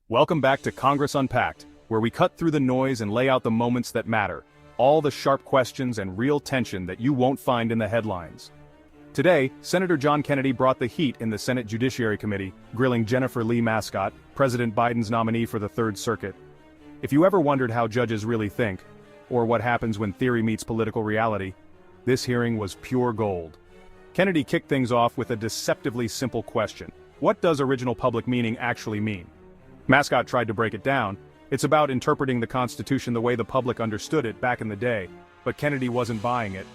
Welcome back to Congress Unpacked, where we cut through the noise and lay out the moments that matter, all the sharp questions and real tension that you won't find in the headlines. Today, Senator John Kennedy brought the heat in the Senate Judiciary Committee, grilling Jennifer Lee Mascott, President Biden's nominee for the Third Circuit. If you ever wondered how judges really think, or what happens when theory meets political reality, this hearing was pure gold. Kennedy kicked things off with a deceptively simple question. What does original public meaning actually mean? Mascott tried to break it down. It's about interpreting the Constitution the way the public understood it back in the day, but Kennedy wasn't buying it.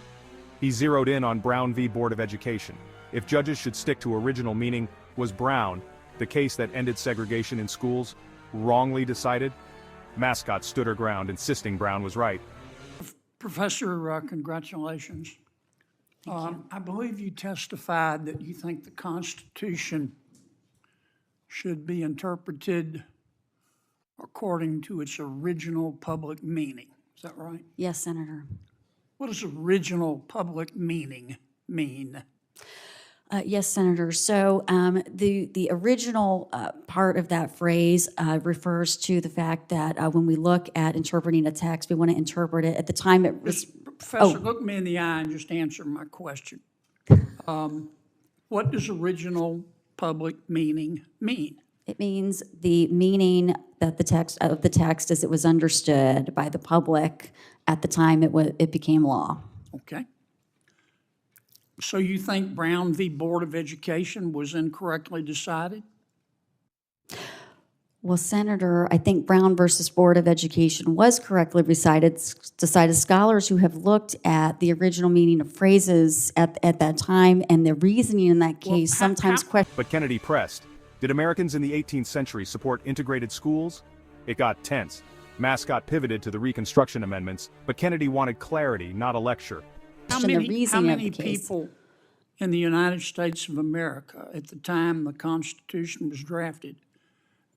He zeroed in on Brown v. Board of Education. If judges should stick to original meaning, was Brown, the case that ended segregation in schools, wrongly decided? Mascott stood her ground, insisting Brown was right. Professor, congratulations. I believe you testified that you think the Constitution should be interpreted according to its original public meaning. Is that right? Yes, Senator. What does original public meaning mean? Yes, Senator. So the original part of that phrase refers to the fact that when we look at interpreting a text, we want to interpret it at the time it was. Professor, look me in the eye and just answer my question. What does original public meaning mean? It means the meaning that the text as it was understood by the public at the time it became law. Okay. So you think Brown v. Board of Education was incorrectly decided? Well, Senator, I think Brown versus Board of Education was correctly decided. Scholars who have looked at the original meaning of phrases at that time and the reasoning in that case sometimes question. But Kennedy pressed. Did Americans in the 18th century support integrated schools? It got tense. Mascott pivoted to the Reconstruction Amendments, but Kennedy wanted clarity, not a lecture. How many people in the United States of America at the time the Constitution was drafted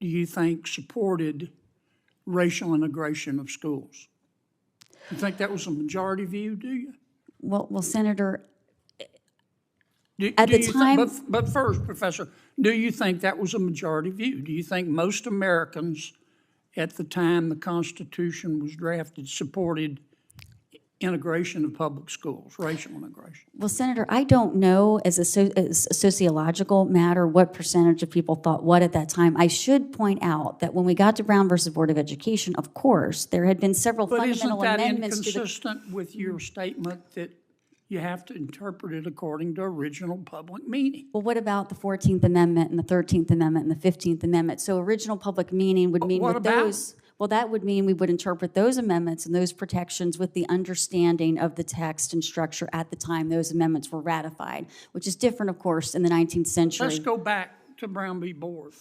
do you think supported racial integration of schools? You think that was a majority view, do you? Well, Senator, at the time... But first, Professor, do you think that was a majority view? Do you think most Americans at the time the Constitution was drafted supported integration of public schools, racial integration? Well, Senator, I don't know as a sociological matter what percentage of people thought what at that time. I should point out that when we got to Brown versus Board of Education, of course, there had been several fundamental amendments to the... But isn't that inconsistent with your statement that you have to interpret it according to original public meaning? Well, what about the 14th Amendment and the 13th Amendment and the 15th Amendment? So original public meaning would mean with those... Well, that would mean we would interpret those amendments and those protections with the understanding of the text and structure at the time those amendments were ratified, which is different, of course, in the 19th century. Let's go back to Brown v. Board.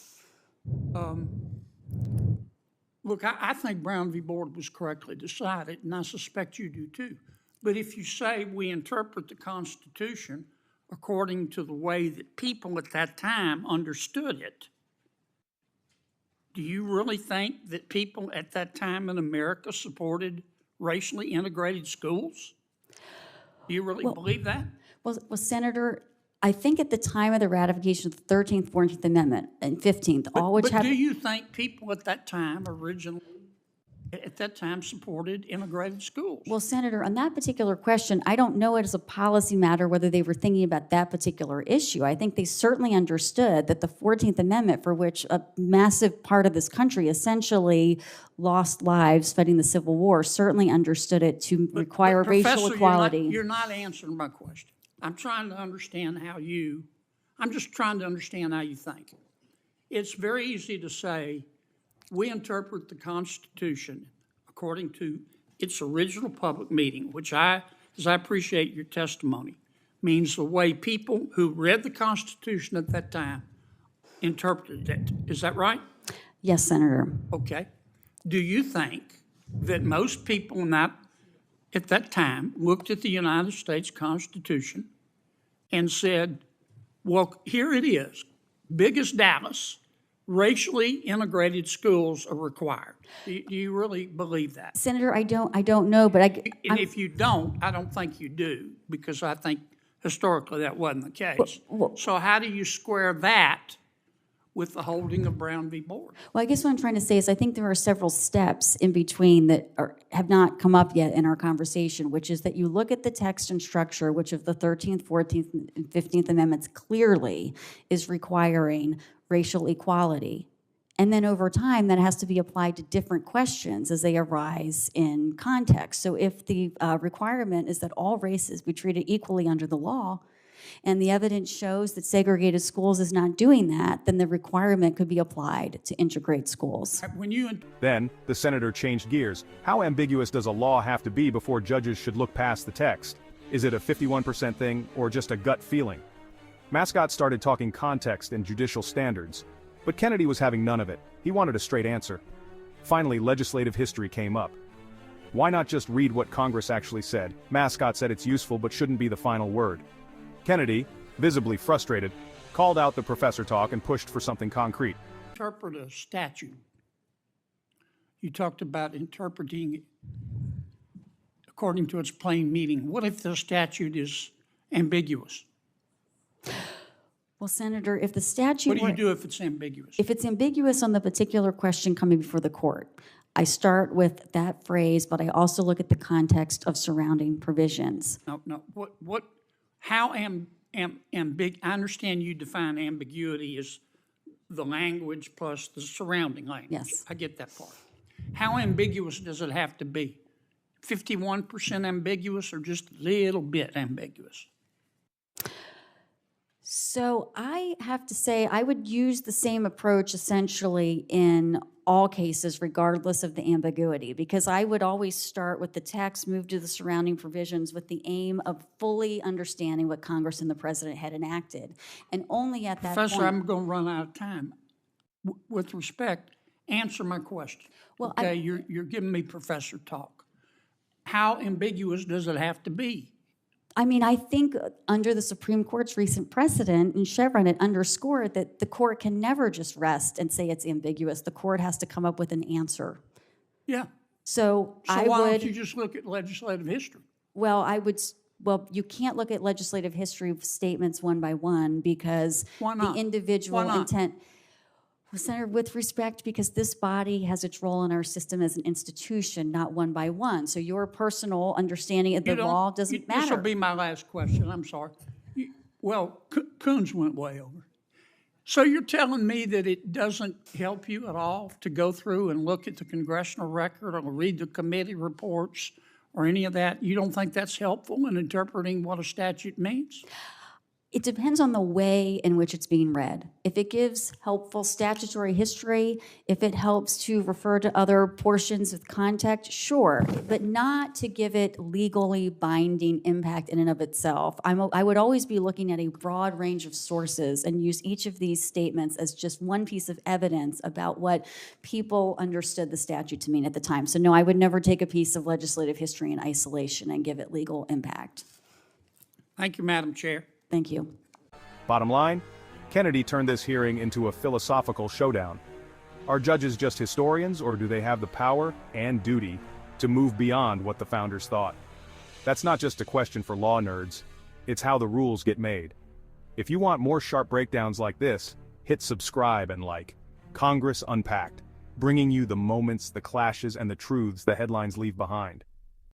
Look, I think Brown v. Board was correctly decided, and I suspect you do too. But if you say we interpret the Constitution according to the way that people at that time understood it, do you really think that people at that time in America supported racially integrated schools? Do you really believe that? Well, Senator, I think at the time of the ratification of the 13th, 14th Amendment, and 15th, But do you think people at that time supported integrated schools? Well, Senator, on that particular question, I don't know it as a policy matter whether they were thinking about that particular issue. I think they certainly understood that the 14th Amendment, for which a massive part of this country essentially lost lives fighting the Civil War, certainly understood it to require racial equality. You're not answering my question. I'm trying to understand I'm just trying to understand how you think. It's very easy to say, we interpret the Constitution according to its original public meaning, which as I appreciate your testimony, means the way people who read the Constitution at that time interpreted it. Is that right? Yes, Senator. Okay. Do you think that most people at that time looked at the United States Constitution and said, well, here it is, big as Dallas, racially integrated schools are required? Do you really believe that? Senator, I don't know, but And if you don't, I don't think you do, because I think historically that wasn't the case. So how do you square that with the holding of Brown v. Board. Well, I guess what I'm trying to say is I think there are several steps in between that have not come up yet in our conversation, which is that you look at the text and structure, which of the 13th, 14th, and 15th Amendments clearly is requiring racial equality. And then over time, that has to be applied to different questions as they arise in context. So if the requirement is that all races be treated equally under the law, and the evidence shows that segregated schools is not doing that, then the requirement could be applied to integrate schools. Then, the senator changed gears. How ambiguous does a law have to be before judges should look past the text? Is it a 51% thing, or just a gut feeling? Mascot started talking context and judicial standards, but Kennedy was having none of it. He wanted a straight answer. Finally, legislative history came up. Why not just read what Congress actually said? Mascot said it's useful but shouldn't be the final word. Kennedy, visibly frustrated, called out the professor talk and pushed for something concrete. Interpret a statute. You talked about interpreting it according to its plain meaning. What if the statute is ambiguous? Well, Senator, if the statute What do you do if it's ambiguous? If it's ambiguous on the particular question coming before the court, I start with that phrase, but I also look at the context of surrounding provisions. No. I understand you define ambiguity as the language plus the surrounding language. Yes. I get that part. How ambiguous does it have to be? 51% ambiguous or just a little bit ambiguous? So I have to say I would use the same approach essentially in all cases regardless of the ambiguity, because I would always start with the text, move to the surrounding provisions with the aim of fully understanding what Congress and the President had enacted. And only at that Professor, point— I'm going to run out of time. With respect, answer my question. Well, okay, you're giving me professor talk. How ambiguous does it have to be? I mean, I think under the Supreme Court's recent precedent in Chevron, it underscored that the court can never just rest and say it's ambiguous. The court has to come up with an answer. Yeah. So why don't you just look at legislative history? Well, you can't look at legislative history of statements one by one because Why not? the individual Why not? intent— Well, Senator, with respect, because this body has its role in our system as an institution, not one by one. So your personal understanding of the law doesn't matter. This will be my last question. I'm sorry. Coons went way over. So you're telling me that it doesn't help you at all to go through and look at the congressional record or read the committee reports or any of that? You don't think that's helpful in interpreting what a statute means? It depends on the way in which it's being read. If it gives helpful statutory history, if it helps to refer to other portions of context, sure, but not to give it legally binding impact in and of itself. I would always be looking at a broad range of sources and use each of these statements as just one piece of evidence about what people understood the statute to mean at the time. So no, I would never take a piece of legislative history in isolation and give it legal impact. Thank you, Madam Chair. Thank you. Bottom line, Kennedy turned this hearing into a philosophical showdown. Are judges just historians, or do they have the power and duty to move beyond what the founders thought? That's not just a question for law nerds, it's how the rules get made. If you want more sharp breakdowns like this, hit subscribe and like. Congress Unpacked, bringing you the moments, the clashes, and the truths the headlines leave behind.